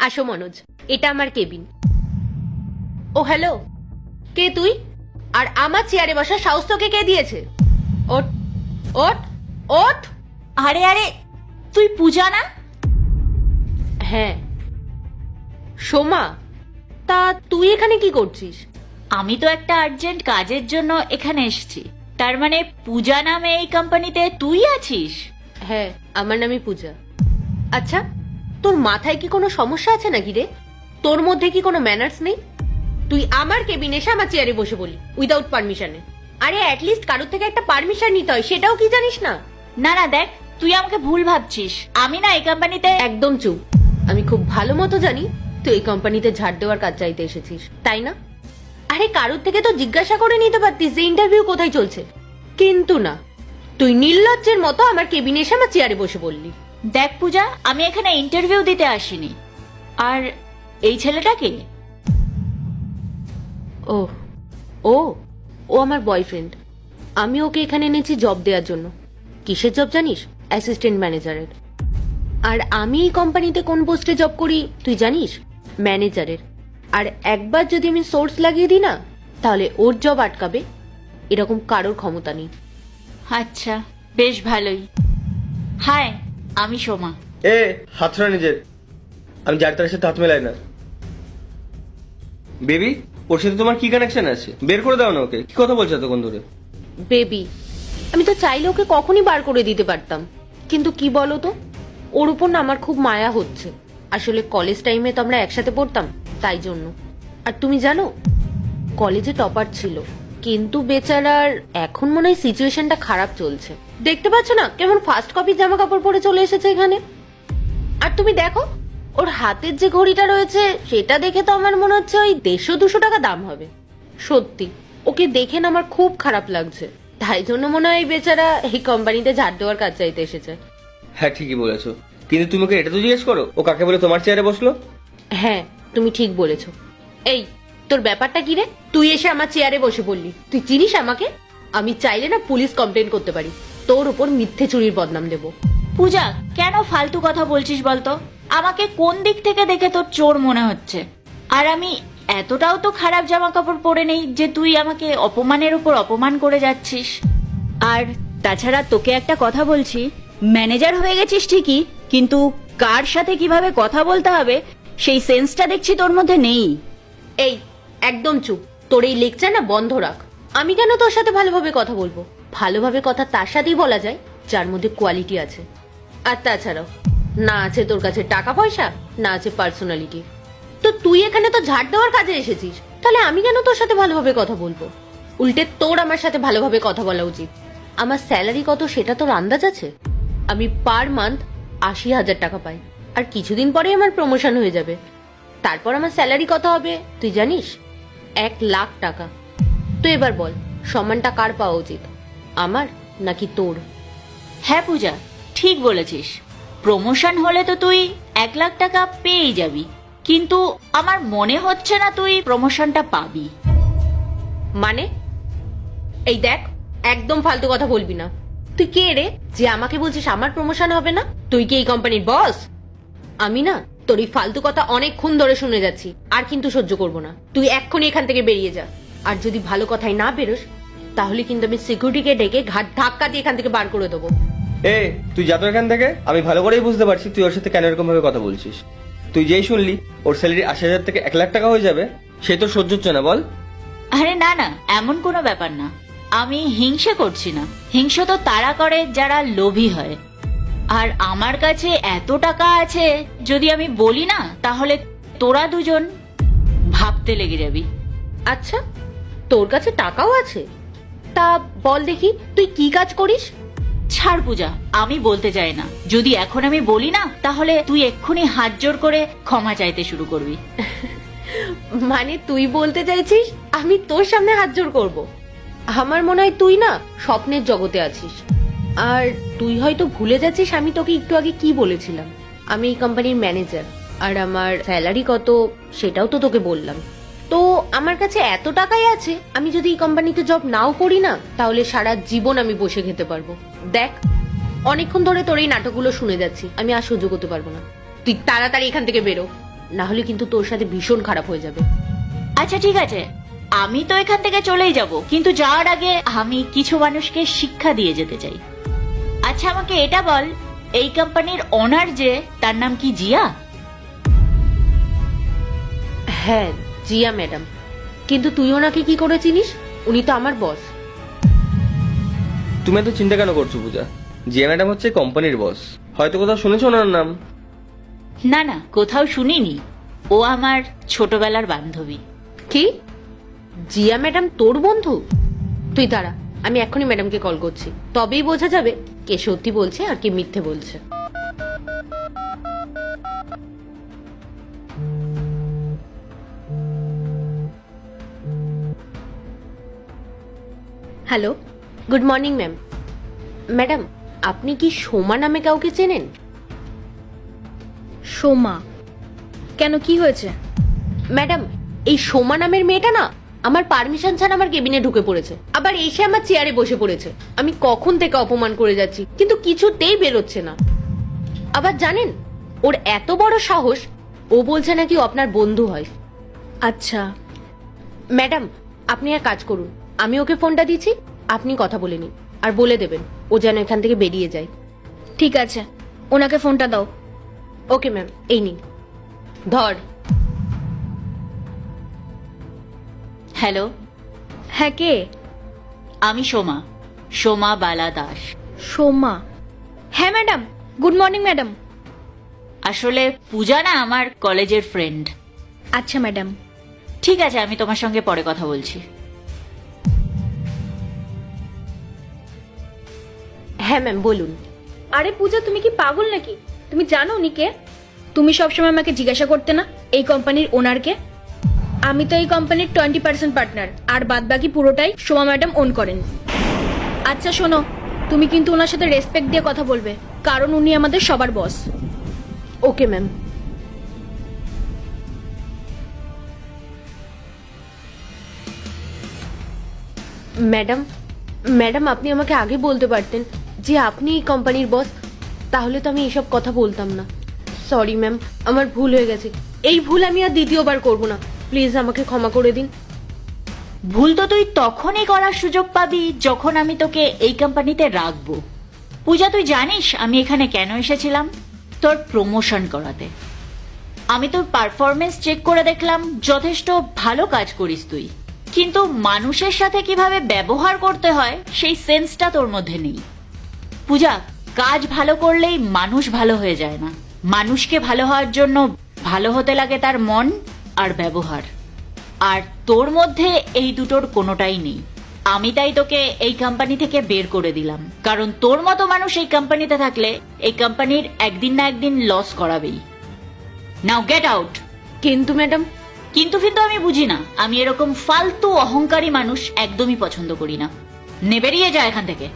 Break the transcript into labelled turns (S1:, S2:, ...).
S1: আসো মনোজ, এটা আমার কেবিন। ও হ্যালো, কে তুই? আর আমার চেয়ারে বসার সাহস তোকে কে দিয়েছে? ওঠ ওঠ ওঠ।
S2: আরে আরে, তুই পূজা না?
S1: হ্যাঁ সোমা, তা তুই এখানে কি করছিস?
S2: আমি তো একটা আর্জেন্ট কাজের জন্য এখানে এসেছি। তার মানে পূজা নামে এই কোম্পানিতে তুই আছিস?
S1: হ্যাঁ, আমার নামই পূজা। আচ্ছা, তোর মাথায় কি কোনো সমস্যা আছে নাকি রে? তোর মধ্যে কি কোনো ম্যানার্স নেই? তুই আমার কেবিনে এসে আমার চেয়ারে বসে বলি উইদাউট পারমিশনে। আরে অ্যাটলিস্ট কারোর থেকে একটা পারমিশন নিতে হয়, সেটাও কি জানিস না?
S2: না না, দেখ, তুই আমাকে ভুল ভাবছিস। আমি না এই কোম্পানিতে।
S1: একদম চুপ। আমি খুব ভালো মতো জানি তুই এই কোম্পানিতে ঝাড় দেওয়ার কাজ চাইতে এসেছিস, তাই না? আরে কারোর থেকে তো জিজ্ঞাসা করে নিতে পারতিস যে ইন্টারভিউ কোথায় চলছে, কিন্তু না, তুই নির্লজ্জের মতো আমার কেবিনে এসে আমার চেয়ারে বসে বললি।
S2: দেখ পূজা, আমি এখানে ইন্টারভিউ দিতে আসিনি। আর এই ছেলেটাকে?
S1: ও ও ও আমার বয়ফ্রেন্ড। আমি ওকে এখানে এনেছি জব দেওয়ার জন্য। কিসের জব জানিস? অ্যাসিস্ট্যান্ট ম্যানেজারের। আর আমি এই কোম্পানিতে কোন পোস্টে জব করি তুই জানিস? ম্যানেজারের। আর একবার যদি আমি সোর্স লাগিয়ে দিই না, তাহলে ওর জব আটকাবে এরকম কারোর ক্ষমতা নেই।
S2: আচ্ছা, বেশ ভালোই। হাই, আমি সোমা।
S3: এ হাত ছড়া নিজের। আমি যার সাথে হাত মেলাই না। বেবি, ওর সাথে তোমার কি কানেকশন আছে? বের করে দাও না ওকে। কি কথা বলছো এতক্ষণ ধরে?
S1: বেবি, আমি তো চাইলে ওকে কখনই বার করে দিতে পারতাম, কিন্তু কি বলো তো, ওর উপর না আমার খুব মায়া হচ্ছে। আসলে কলেজ টাইমে তো আমরা একসাথে পড়তাম, তাই জন্য। আর তুমি জানো, কলেজে টপার ছিল, কিন্তু বেচারার এখন মনে হয় সিচুয়েশনটা খারাপ চলছে। দেখতে পাচ্ছ না কেমন ফার্স্ট কপি জামা কাপড় পরে চলে এসেছে এখানে। আর তুমি দেখো, ওর হাতের যে ঘড়িটা রয়েছে সেটা দেখে তো আমার মনে হচ্ছে ওই 150-200 টাকা দাম হবে। সত্যি ওকে দেখে না আমার খুব খারাপ লাগছে, তাই জন্য মনে হয় এই বেচারা এই কোম্পানিতে ঝাড় দেওয়ার কাজ চাইতে এসেছে।
S3: হ্যাঁ ঠিকই বলেছো, কিন্তু তুমি ওকে এটা তো জিজ্ঞেস করো ও কাকে বলে তোমার চেয়ারে বসলো।
S1: হ্যাঁ, তুমি ঠিক বলেছো। এই, তোর ব্যাপারটা কি রে? তুই এসে আমার চেয়ারে বসে পড়লি। তুই চিনিস আমাকে? আমি চাইলে না পুলিশ কমপ্লেন করতে পারি, তোর উপর মিথ্যে চুরির বদনাম দেব।
S2: পূজা, কেন ফালতু কথা বলছিস বলতো? আমাকে কোন দিক থেকে দেখে তোর চোর মনে হচ্ছে? আর আমি এতটাও তো খারাপ জামা কাপড় পরে নেই যে তুই আমাকে অপমানের উপর অপমান করে যাচ্ছিস। আর তাছাড়া তোকে একটা কথা বলছি, ম্যানেজার হয়ে গেছিস ঠিকই, কিন্তু কার সাথে কিভাবে কথা বলতে হবে সেই সেন্সটা দেখছি তোর মধ্যে নেই।
S1: এই একদম চুপ, তোর এই লেকচার না বন্ধ রাখ। আমি কেন তোর সাথে ভালোভাবে কথা বলবো? ভালোভাবে কথা তার সাথেই বলা যায় যার মধ্যে কোয়ালিটি আছে। আর তাছাড়াও না আছে তোর কাছে টাকা পয়সা, না আছে পার্সোনালিটি। তো তুই এখানে তো ঝাড় দেওয়ার কাজে এসেছিস, তাহলে আমি কেন তোর সাথে ভালোভাবে কথা বলবো? উল্টে তোর আমার সাথে ভালোভাবে কথা বলা উচিত। আমার স্যালারি কত সেটা তোর আন্দাজ আছে? আমি পার মান্থ 80,000 টাকা পাই, আর কিছুদিন পরে আমার প্রমোশন হয়ে যাবে। তারপর আমার স্যালারি কত হবে তুই জানিস? 1,00,000 টাকা। তো এবার বল, সম্মানটা কার পাওয়া উচিত, আমার নাকি তোর?
S2: হ্যাঁ পূজা, ঠিক বলেছিস। প্রমোশন হলে তো তুই 1,00,000 টাকা পেয়েই যাবি, কিন্তু আমার মনে হচ্ছে না তুই প্রমোশনটা পাবি।
S1: মানে? এই দেখ, একদম ফালতু কথা বলবি না। তুই কে রে যে আমাকে বলছিস আমার প্রমোশন হবে না? তুই কি এই কোম্পানির বস? আমি না তোর এই ফালতু কথা অনেকক্ষণ ধরে শুনে যাচ্ছি, আর কিন্তু সহ্য করব না। তুই এক্ষুনি এখান থেকে বেরিয়ে যা। আর যদি ভালো কথাই না বেরোস, তাহলে কিন্তু আমি সিকিউরিটিকে ডেকে ঘাট ধাক্কা দিয়ে এখান থেকে বার করে দেবো।
S3: এ তুই যা তো এখান থেকে। আমি ভালো করেই বুঝতে পারছি তুই ওর সাথে কেন এরকম ভাবে কথা বলছিস। তুই যেই শুনলি ওর স্যালারি 80,000 থেকে 1,00,000 টাকা হয়ে যাবে, সে তোর সহ্য হচ্ছে না বল?
S2: আরে না না, এমন কোনো ব্যাপার না। আমি হিংসে করছি না। হিংসে তো তারা করে যারা লোভী হয়। আর আমার কাছে এত টাকা আছে, যদি আমি বলি না তাহলে তোরা দুজন ভাবতে লেগে যাবি।
S1: আচ্ছা, তোর কাছে টাকাও আছে? তা বল দেখি তুই কি কাজ করিস?
S2: ছাড় পূজা, আমি বলতে চাই না। যদি এখন আমি বলি না তাহলে তুই এক্ষুনি হাত জোর করে ক্ষমা চাইতে শুরু করবি।
S1: মানে তুই বলতে চাইছিস আমি তোর সামনে হাত জোড় করব? আমার মনে হয় তুই না স্বপ্নের জগতে আছিস। আর তুই হয়তো ভুলে যাচ্ছিস আমি তোকে একটু আগে কি বলেছিলাম। আমি এই কোম্পানির ম্যানেজার, আর আমার স্যালারি কত সেটাও তো তোকে বললাম। তো আমার কাছে এত টাকাই আছে, আমি যদি এই কোম্পানিতে জব নাও করি না, তাহলে সারা জীবন আমি বসে খেতে পারবো। দেখ, অনেকক্ষণ ধরে তোর এই নাটকগুলো শুনে যাচ্ছি, আমি আর সহ্য করতে পারবো না। তুই তাড়াতাড়ি এখান থেকে বেরো। না হলে কিন্তু তোর সাথে ভীষণ খারাপ হয়ে যাবে।
S2: আচ্ছা ঠিক আছে, আমি তো এখান থেকে চলেই যাব, কিন্তু যাওয়ার আগে আমি কিছু মানুষকে শিক্ষা দিয়ে যেতে চাই। আচ্ছা আমাকে এটা বল, এই কোম্পানির ওনার যে, তার নাম কি জিয়া?
S1: হ্যাঁ, জিয়া ম্যাডাম। কিন্তু তুই ওনাকে কি করে চিনিস? উনি তো আমার বস।
S3: তুমি এত চিন্তা কেন করছো পূজা? জিয়া ম্যাডাম হচ্ছে কোম্পানির বস, হয়তো কোথাও শুনেছো ওনার নাম।
S2: না না, কোথাও শুনিনি। ও আমার ছোটবেলার বান্ধবী।
S1: কি? জিয়া ম্যাডাম তোর বন্ধু? তুই দাঁড়া, আমি এখনই ম্যাডামকে কল করছি, তবেই বোঝা যাবে কে সত্যি বলছে আর কে মিথ্যে বলছে।
S4: Hello.
S1: Good morning ma'am. Madam, আপনি কি সোমা নামে কাউকে চেনেন?
S4: সোমা? কেন, কি হয়েছে?
S1: ম্যাডাম, এই সোমা নামের মেয়েটা না আমার পারমিশন ছাড়া আমার কেবিনে ঢুকে পড়েছে, আবার এসে আমার চেয়ারে বসে পড়েছে। আমি কখন থেকে অপমান করে যাচ্ছি, কিন্তু কিছুতেই বেরোচ্ছে না। আবার জানেন, ওর এত বড় সাহস, ও বলছে নাকি ও আপনার বন্ধু হয়।
S4: আচ্ছা,
S1: ম্যাডাম, আপনি এক কাজ করুন, আমি ওকে ফোনটা দিচ্ছি, আপনি কথা বলে নিন আর বলে দেবেন ও যেন এখান থেকে বেরিয়ে যায়।
S4: ঠিক আছে, ওনাকে ফোনটা দাও।
S1: ওকে ম্যাম, এই নিন ধর।
S2: হ্যালো,
S4: হ্যাঁ, কে?
S2: আমি সোমা, সোমা বালা দাস।
S4: সোমা? হ্যাঁ ম্যাডাম, গুড মর্নিং ম্যাডাম।
S2: আসলে পূজা না আমার কলেজের ফ্রেন্ড।
S4: আচ্ছা ম্যাডাম।
S2: ঠিক আছে, আমি তোমার সঙ্গে পরে কথা বলছি।
S1: হ্যাঁ ম্যাম, বলুন।
S4: আরে পূজা, তুমি কি পাগল নাকি? তুমি জানো উনি কে? তুমি সবসময় আমাকে জিজ্ঞাসা করতে না এই কোম্পানির ওনারকে। আমি তো এই কোম্পানির 20% পার্টনার, আর বাদ বাকি পুরোটাই সোমা ম্যাডাম ওন করেন। আচ্ছা শোনো, তুমি কিন্তু ওনার সাথে রেসপেক্ট দিয়ে কথা বলবে, কারণ উনি আমাদের সবার boss.
S1: Okay ma'am. Madam, madam আপনি আমাকে আগে বলতে পারতেন যে আপনি এই কোম্পানির বস, তাহলে তো আমি এসব কথা বলতাম না। সরি ম্যাম, আমার ভুল হয়ে গেছে। এই ভুল আমি আর দ্বিতীয়বার করব না, প্লিজ আমাকে ক্ষমা করে দিন।
S2: ভুল তো তুই তখনই করার সুযোগ পাবি যখন আমি তোকে এই কোম্পানিতে রাখবো। পূজা, তুই জানিস আমি এখানে কেন এসেছিলাম? তোর প্রমোশন করাতে। আমি তোর পারফরমেন্স চেক করে দেখলাম যথেষ্ট ভালো কাজ করিস তুই, কিন্তু মানুষের সাথে কিভাবে ব্যবহার করতে হয় সেই সেন্সটা তোর মধ্যে নেই। পূজা, কাজ ভালো করলেই মানুষ ভালো হয়ে যায় না। মানুষকে ভালো হওয়ার জন্য ভালো হতে লাগে তার মন আর ব্যবহার, আর তোর মধ্যে এই দুটোর কোনোটাই নেই। আমি তাই তোকে এই কোম্পানি থেকে বের করে দিলাম, কারণ তোর মতো মানুষ এই কোম্পানিতে থাকলে এই কোম্পানির একদিন না একদিন লস করাবেই। Now get out.
S1: কিন্তু ম্যাডাম।
S2: কিন্তু আমি বুঝি না, আমি এরকম ফালতু অহংকারী মানুষ একদমই পছন্দ করি না। নে বেরিয়ে যা এখান থেকে।